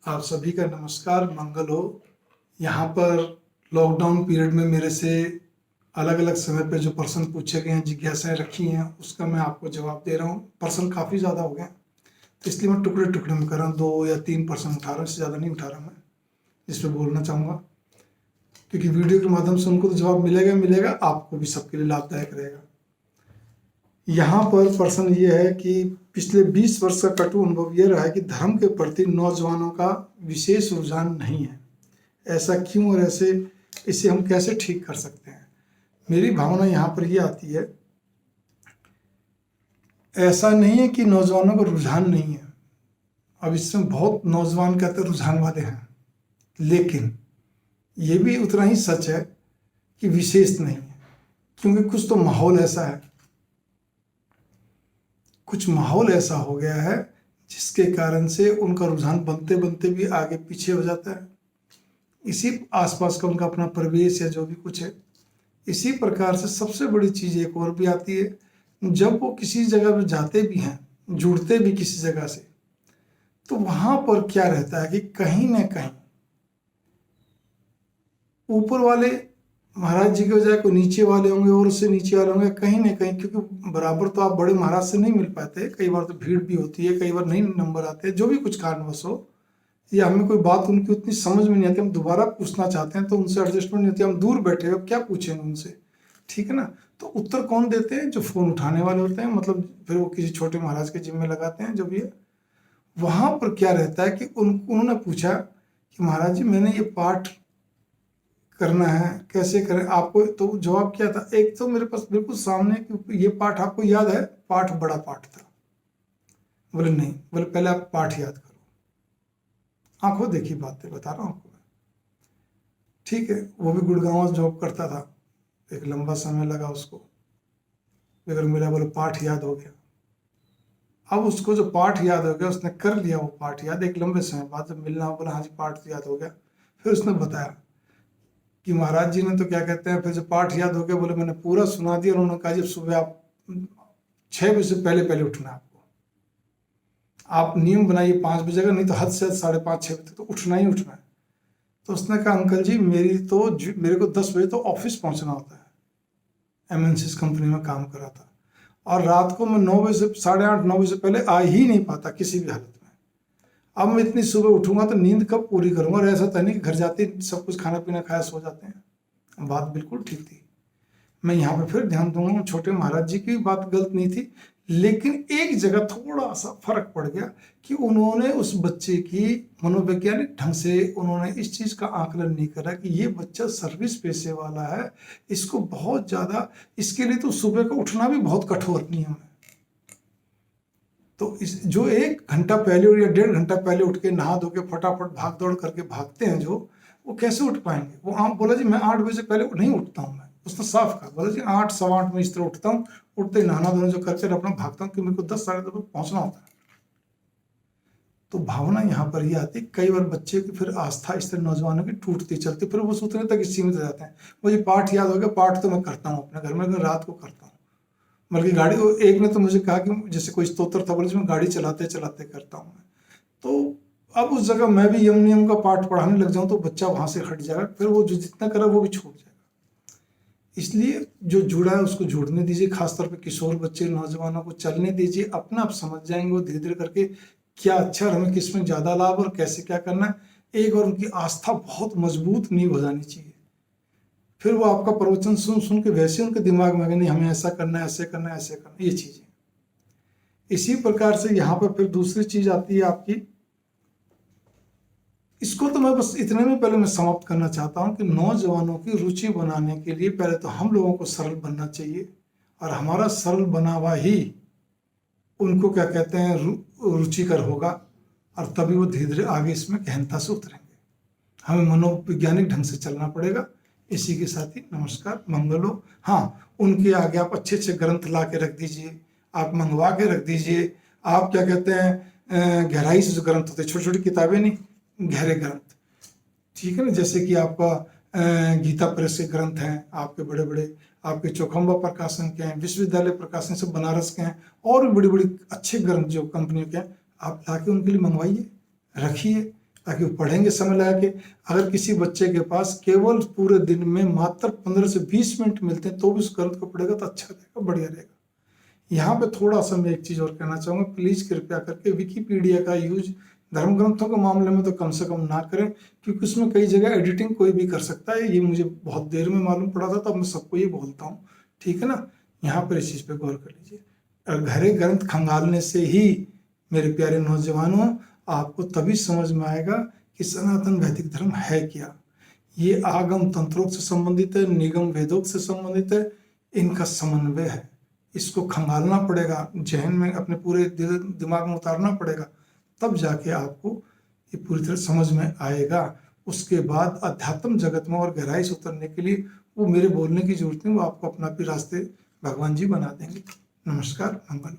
आप सभी का नमस्कार, मंगल हो। यहाँ पर लॉकडाउन पीरियड में मेरे से अलग अलग समय पे जो प्रश्न पूछे गए हैं, जिज्ञासाएं रखी हैं, उसका मैं आपको जवाब दे रहा हूँ। प्रश्न काफ़ी ज़्यादा हो गए तो इसलिए मैं टुकड़े टुकड़े में कर रहा हूँ। 2 या 3 प्रश्न उठा रहा हूँ, इससे ज़्यादा नहीं उठा रहा मैं। इस पर बोलना चाहूँगा क्योंकि वीडियो के माध्यम से उनको तो जवाब मिलेगा मिलेगा, आपको भी सबके लिए लाभदायक रहेगा। यहाँ पर प्रश्न ये है कि पिछले 20 वर्ष का कटु अनुभव यह रहा है कि धर्म के प्रति नौजवानों का विशेष रुझान नहीं है। ऐसा क्यों और इसे हम कैसे ठीक कर सकते हैं? मेरी भावना यहाँ पर ये आती है, ऐसा नहीं है कि नौजवानों को रुझान नहीं है। अब इसमें बहुत नौजवान कहते हैं रुझान वाले हैं, लेकिन ये भी उतना ही सच है कि विशेष नहीं है, क्योंकि कुछ तो माहौल ऐसा है, कुछ माहौल ऐसा हो गया है जिसके कारण से उनका रुझान बनते बनते भी आगे पीछे हो जाता है। इसी आसपास का उनका अपना परिवेश या जो भी कुछ है। इसी प्रकार से सबसे बड़ी चीज़ एक और भी आती है, जब वो किसी जगह पर जाते भी हैं, जुड़ते भी किसी जगह से, तो वहाँ पर क्या रहता है कि कहीं ना कहीं ऊपर वाले महाराज जी के बजाय कोई नीचे वाले होंगे और उससे नीचे वाले होंगे कहीं ना कहीं, क्योंकि बराबर तो आप बड़े महाराज से नहीं मिल पाते। कई बार तो भीड़ भी होती है, कई बार नहीं नंबर आते, जो भी कुछ कारणवश हो, या हमें कोई बात उनकी उतनी समझ में नहीं आती, हम दोबारा पूछना चाहते हैं तो उनसे एडजस्टमेंट नहीं होती, हम दूर बैठे हो, क्या पूछेंगे उनसे, ठीक है ना। तो उत्तर कौन देते हैं? जो फोन उठाने वाले होते हैं, मतलब फिर वो किसी छोटे महाराज के जिम्मे लगाते हैं जो भी है। वहाँ पर क्या रहता है कि उन्होंने पूछा कि महाराज जी मैंने ये पाठ करना है, कैसे करें आपको? तो जवाब क्या था? एक तो मेरे पास बिल्कुल सामने कि ये पाठ आपको याद है? पाठ बड़ा पाठ था। बोले नहीं। बोले पहले आप पाठ याद करो। आंखों देखी बातें बता रहा हूँ आपको मैं, ठीक है। वो भी गुड़गांव जॉब करता था, एक लंबा समय लगा उसको, लेकिन मिला। बोले पाठ याद हो गया। अब उसको जो पाठ याद हो गया, उसने कर लिया वो पाठ याद। एक लंबे समय बाद जब मिलना, बोला हाँ जी पाठ तो याद हो गया। फिर उसने बताया कि महाराज जी ने तो क्या कहते हैं, फिर जब पाठ याद हो गया, बोले मैंने पूरा सुना दिया। उन्होंने कहा जब सुबह आप 6 बजे से पहले पहले उठना है आपको, आप नियम बनाइए 5 बजे का, नहीं तो हद से हद 5:30 6 बजे तो उठना ही उठना है। तो उसने कहा अंकल जी मेरे को 10 बजे तो ऑफिस पहुंचना होता है। एमएनसीज कंपनी में काम कर रहा था, और रात को मैं 9 बजे से 8:30 9 बजे से पहले आ ही नहीं पाता किसी भी हालत में। अब मैं इतनी सुबह उठूंगा तो नींद कब पूरी करूंगा? और ऐसा तो नहीं कि घर जाते सब कुछ खाना पीना खाया सो जाते हैं। बात बिल्कुल ठीक थी। मैं यहाँ पे फिर ध्यान दूंगा, छोटे महाराज जी की बात गलत नहीं थी, लेकिन एक जगह थोड़ा सा फर्क पड़ गया कि उन्होंने उस बच्चे की मनोवैज्ञानिक ढंग से उन्होंने इस चीज का आकलन नहीं करा कि ये बच्चा सर्विस पेशे वाला है, इसको बहुत ज्यादा, इसके लिए तो सुबह को उठना भी बहुत कठोर नियम है। तो इस जो 1 घंटा पहले या 1.5 घंटा पहले उठ के नहा धो के फटाफट भाग दौड़ करके भागते हैं जो, वो कैसे उठ पाएंगे? वो आप बोला जी मैं 8 बजे से पहले नहीं उठता हूँ। मैं उसने साफ कहा, बोला जी 8 सवा 8 में इस तरह उठता हूँ, उठते नहाना धोना जो करके अपना भागता हूँ कि मेरे को 10 साढ़े 10 बजे पहुंचना होता है। तो भावना यहाँ पर ये आती, कई बार बच्चे की फिर आस्था इस तरह नौजवानों की टूटती चलती, फिर वो उतने तक सीमित हो जाते हैं। मुझे पाठ याद हो गया, पाठ तो मैं करता हूँ अपने घर में, रात को करता हूँ। बल्कि गाड़ी, एक ने तो मुझे कहा कि जैसे कोई स्तोत्र था, बोले मैं गाड़ी चलाते चलाते करता हूँ मैं। तो अब उस जगह मैं भी यम नियम का पाठ पढ़ाने लग जाऊँ तो बच्चा वहां से हट जाएगा, फिर वो जो जितना करा वो भी छूट जाएगा। इसलिए जो जुड़ा है उसको जुड़ने दीजिए, खासतौर पे किशोर बच्चे नौजवानों को चलने दीजिए, अपना आप समझ जाएंगे वो धीरे धीरे करके क्या अच्छा और हमें किसमें ज्यादा लाभ और कैसे क्या करना है। एक और उनकी आस्था बहुत मजबूत नींव हो जानी चाहिए। फिर वो आपका प्रवचन सुन सुन के वैसे उनके दिमाग में नहीं हमें ऐसा करना है, ऐसे करना है, ऐसे करना है, ये चीजें। इसी प्रकार से यहाँ पर फिर दूसरी चीज आती है आपकी, इसको तो मैं बस इतने में पहले मैं समाप्त करना चाहता हूँ कि नौजवानों की रुचि बनाने के लिए पहले तो हम लोगों को सरल बनना चाहिए, और हमारा सरल बना हुआ ही उनको क्या कहते हैं रुचिकर होगा, और तभी वो धीरे धीरे आगे इसमें गहनता से उतरेंगे। हमें मनोवैज्ञानिक ढंग से चलना पड़ेगा। इसी के साथ ही नमस्कार, मंगल हो। हाँ, उनके आगे आप अच्छे अच्छे ग्रंथ ला के रख दीजिए, आप मंगवा के रख दीजिए। आप क्या कहते हैं गहराई से जो ग्रंथ होते हैं, छोटी छोटी किताबें नहीं, गहरे ग्रंथ, ठीक है ना। जैसे कि आपका गीता प्रेस के ग्रंथ हैं, आपके बड़े बड़े, आपके चौखंबा प्रकाशन के हैं, विश्वविद्यालय प्रकाशन से बनारस के हैं, और भी बड़ी बड़ी अच्छे ग्रंथ जो कंपनियों के हैं, आप लाके उनके लिए मंगवाइए, रखिए। ताकि वो पढ़ेंगे समय लगा के। अगर किसी बच्चे के पास केवल पूरे दिन में मात्र 15 से 20 मिनट मिलते हैं तो भी उस ग्रंथ को पढ़ेगा तो अच्छा रहेगा, बढ़िया रहेगा। यहाँ पे थोड़ा सा मैं एक चीज़ और कहना चाहूँगा, प्लीज़ कृपया करके विकिपीडिया का यूज धर्म ग्रंथों के मामले में तो कम से कम ना करें, क्योंकि उसमें कई जगह एडिटिंग कोई भी कर सकता है। ये मुझे बहुत देर में मालूम पड़ा था, तो अब मैं सबको ये बोलता हूँ, ठीक है ना। यहाँ पर इस चीज़ पे गौर कर लीजिए। और घरे ग्रंथ खंगालने से ही मेरे प्यारे नौजवानों आपको तभी समझ में आएगा कि सनातन वैदिक धर्म है क्या। ये आगम तंत्रों से संबंधित है, निगम वेदों से संबंधित है, इनका समन्वय है। इसको खंगालना पड़ेगा, जहन में अपने पूरे दिमाग में उतारना पड़ेगा, तब जाके आपको ये पूरी तरह समझ में आएगा। उसके बाद अध्यात्म जगत में और गहराई से उतरने के लिए वो मेरे बोलने की जरूरत नहीं, वो आपको अपना भी रास्ते भगवान जी बना देंगे। नमस्कार, मंगल।